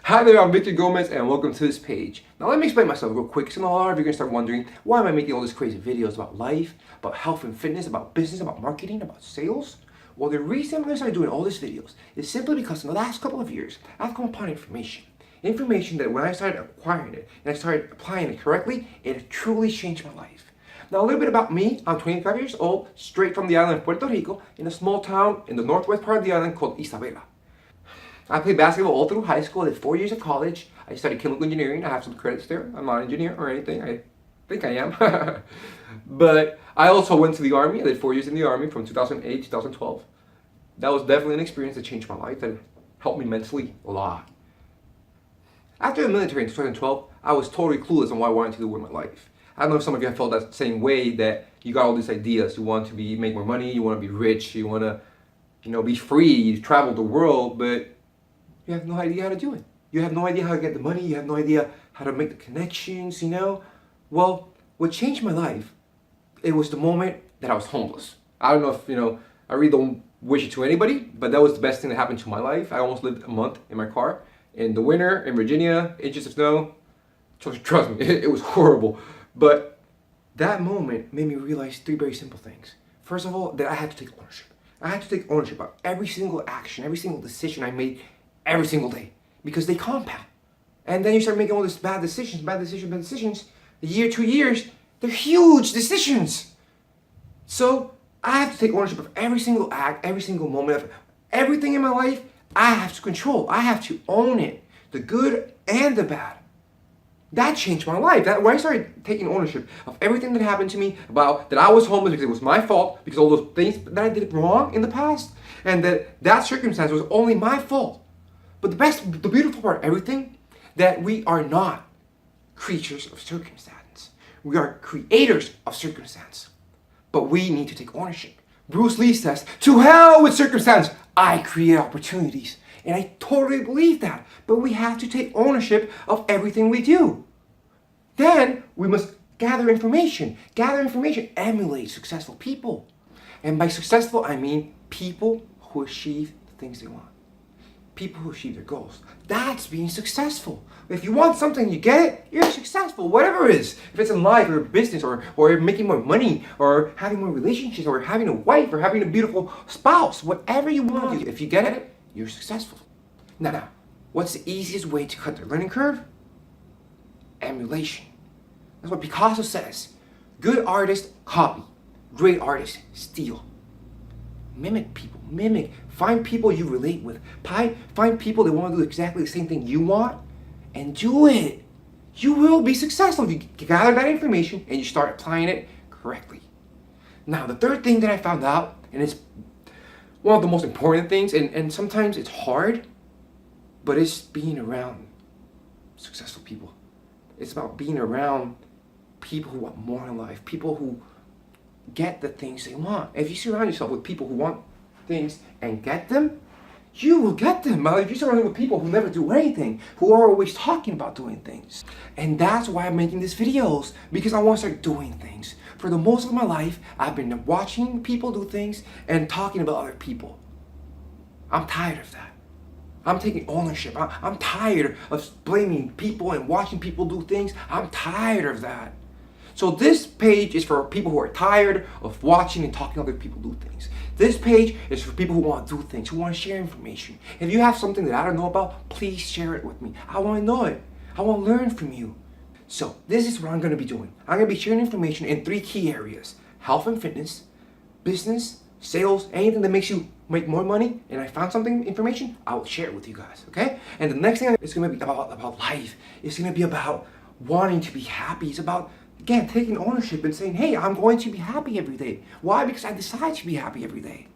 Hi there, I'm Victor Gomez and welcome to this page. Now let me explain myself real quick because a lot of you are going to start wondering, why am I making all these crazy videos about life, about health and fitness, about business, about marketing, about sales? Well, the reason I'm going to start doing all these videos is simply because in the last couple of years, I've come upon information. Information that when I started acquiring it and I started applying it correctly, it truly changed my life. Now a little bit about me, I'm 25 years old, straight from the island of Puerto Rico, in a small town in the northwest part of the island called Isabela. I played basketball all through high school. I did 4 years of college. I studied chemical engineering. I have some credits there. I'm not an engineer or anything. I think I am. But I also went to the Army. I did 4 years in the Army from 2008 to 2012. That was definitely an experience that changed my life and helped me mentally a lot. After the military in 2012, I was totally clueless on what I wanted to do with my life. I don't know if some of you have felt that same way, that you got all these ideas. You want to make more money, you want to be rich, you want to, be free, you travel the world, but you have no idea how to do it. You have no idea how to get the money. You have no idea how to make the connections, Well, what changed my life, it was the moment that I was homeless. I don't know if, I really don't wish it to anybody, but that was the best thing that happened to my life. I almost lived a month in my car. In the winter, in Virginia, inches of snow. Trust me, it was horrible. But that moment made me realize three very simple things. First of all, that I had to take ownership. I had to take ownership of every single action, every single decision I made every single day, because they compound. And then you start making all these bad decisions. A year, 2 years, they're huge decisions. So I have to take ownership of every single act, every single moment of everything in my life. I have to control. I have to own it, the good and the bad. That changed my life. When I started taking ownership of everything that happened to me, about that I was homeless because it was my fault, because all those things that I did wrong in the past, and that circumstance was only my fault. But the beautiful part of everything, that we are not creatures of circumstance. We are creators of circumstance. But we need to take ownership. Bruce Lee says, "To hell with circumstance, I create opportunities." And I totally believe that. But we have to take ownership of everything we do. Then we must gather information. Emulate successful people. And by successful, I mean people who achieve the things they want. People who achieve their goals. That's being successful. If you want something, you get it, you're successful, whatever it is. If it's in life or business or making more money or having more relationships or having a wife or having a beautiful spouse, whatever you want, if you get it, you're successful. Now, what's the easiest way to cut the learning curve? Emulation. That's what Picasso says. Good artists copy. Great artists steal. Mimic people. Find people you relate with. Find people that want to do exactly the same thing you want and do it. You will be successful if you gather that information and you start applying it correctly. Now, the third thing that I found out, and it's one of the most important things, and sometimes it's hard, but it's being around successful people. It's about being around people who want more in life, people who get the things they want. If you surround yourself with people who want things and get them, you will get them. But if you surround yourself with people who never do anything, who are always talking about doing things. And that's why I'm making these videos, because I want to start doing things. For the most of my life, I've been watching people do things and talking about other people. I'm tired of that. I'm taking ownership. I'm tired of blaming people and watching people do things. I'm tired of that. So this page is for people who are tired of watching and talking other people do things. This page is for people who want to do things, who want to share information. If you have something that I don't know about, please share it with me. I want to know it. I want to learn from you. So this is what I'm going to be doing. I'm going to be sharing information in 3 key areas: health and fitness, business, sales, anything that makes you make more money. And I found information, I will share it with you guys, okay? And the next thing is going to be about life. It's going to be about wanting to be happy. It's about, again, taking ownership and saying, hey, I'm going to be happy every day. Why? Because I decide to be happy every day.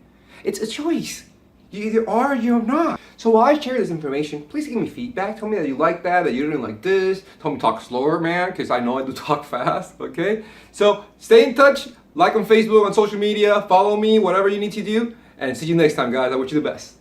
It's a choice. You either are or you're not. So while I share this information, please give me feedback. Tell me that you like that you didn't like this. Tell me talk slower, man, because I know I do talk fast, okay? So stay in touch. Like on Facebook, on social media. Follow me, whatever you need to do. And see you next time, guys. I wish you the best.